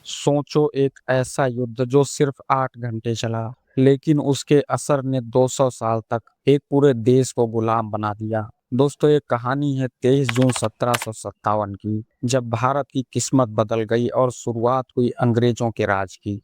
सोचो एक ऐसा युद्ध जो सिर्फ 8 घंटे चला, लेकिन उसके असर ने 200 साल तक एक पूरे देश को गुलाम बना दिया। दोस्तों, ये कहानी है 23 जून 1757 की, जब भारत की किस्मत बदल गई और शुरुआत हुई अंग्रेजों के राज की।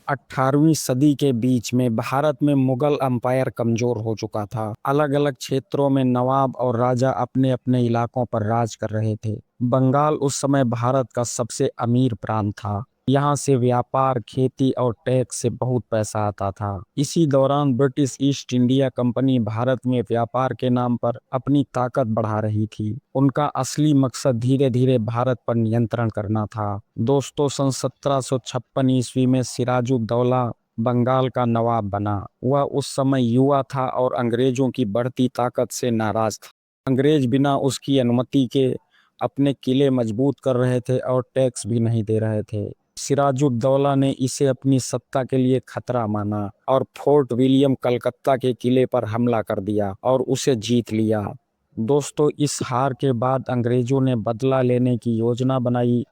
18वीं सदी के बीच में भारत में मुगल अंपायर कमजोर हो चुका था। अलग अलग क्षेत्रों में नवाब और राजा अपने अपने इलाकों पर राज कर रहे थे। बंगाल उस समय भारत का सबसे अमीर प्रांत था। यहाँ से व्यापार, खेती और टैक्स से बहुत पैसा आता था। इसी दौरान British east India company Bharat में व्यापार के नाम पर अपनी ताकत बढ़ा रही थी। उनका असली मकसद धीरे धीरे भारत पर नियंत्रण करना था। दोस्तों, सन 1756 ईस्वी में सिराजुद्दौला बंगाल का नवाब बना। वह उस समय युवा था और अंग्रेजों की बढ़ती ताकत से नाराज था। अंग्रेज बिना उसकी अनुमति के अपने किले मजबूत कर रहे थे और टैक्स भी नहीं दे रहे थे। सिराजुद्दौला ने इसे अपनी सत्ता के लिए खतरा माना और फोर्ट विलियम कलकत्ता के किले पर हमला कर दिया और उसे जीत लिया। दोस्तों, इस हार के बाद अंग्रेजों ने बदला लेने की योजना बनाई।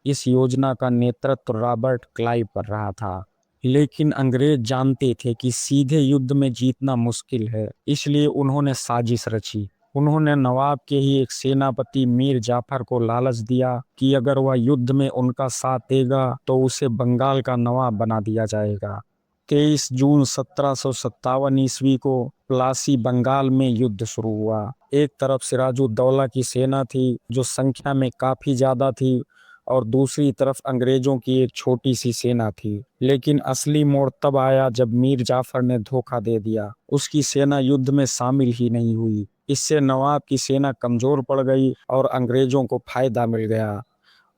इस योजना का नेतृत्व रॉबर्ट क्लाइव कर रहा था, लेकिन अंग्रेज जानते थे कि सीधे युद्ध में जीतना मुश्किल है, इसलिए उन्होंने साजिश रची। उन्होंने नवाब के ही एक सेनापति मीर जाफर को लालच दिया कि अगर वह युद्ध में उनका साथ देगा तो उसे बंगाल का नवाब बना दिया जाएगा। 23 जून 1757 ईस्वी को प्लासी बंगाल में युद्ध शुरू हुआ। एक तरफ सिराजुद्दौला की सेना थी जो संख्या में काफी ज्यादा थी, और दूसरी तरफ अंग्रेजों की एक छोटी सी सेना थी। लेकिन असली मोड़ तब आया जब मीर जाफर ने धोखा दे दिया। उसकी सेना युद्ध में शामिल ही नहीं हुई। इससे नवाब की सेना कमजोर पड़ गई और अंग्रेजों को फायदा मिल गया।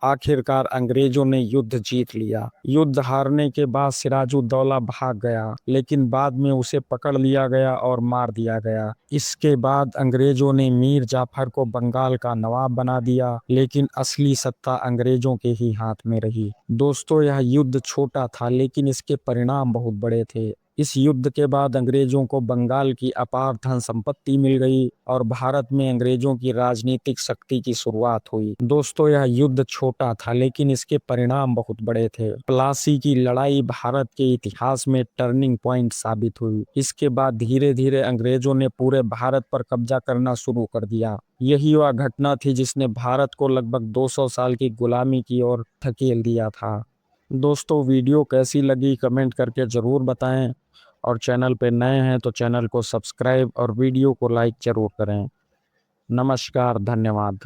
आखिरकार अंग्रेजों ने युद्ध जीत लिया। युद्ध हारने के बाद सिराजुद्दौला भाग गया, लेकिन बाद में उसे पकड़ लिया गया और मार दिया गया। इसके बाद अंग्रेजों ने मीर जाफर को बंगाल का नवाब बना दिया, लेकिन असली सत्ता अंग्रेजों के ही हाथ में रही। दोस्तों, यह युद्ध छोटा था, लेकिन इसके परिणाम बहुत बड़े थे। इस युद्ध के बाद अंग्रेजों को बंगाल की अपार धन संपत्ति मिल गई और भारत में अंग्रेजों की राजनीतिक शक्ति की शुरुआत हुई। दोस्तों, यह युद्ध छोटा था, लेकिन इसके परिणाम बहुत बड़े थे। प्लासी की लड़ाई भारत के इतिहास में टर्निंग पॉइंट साबित हुई। इसके बाद धीरे धीरे अंग्रेजों ने पूरे भारत पर कब्जा करना शुरू कर दिया। यही वह घटना थी जिसने भारत को लगभग 200 साल की गुलामी की ओर धकेल दिया था। दोस्तों, वीडियो कैसी लगी कमेंट करके ज़रूर बताएं, और चैनल पे नए हैं तो चैनल को सब्सक्राइब और वीडियो को लाइक जरूर करें। नमस्कार, धन्यवाद।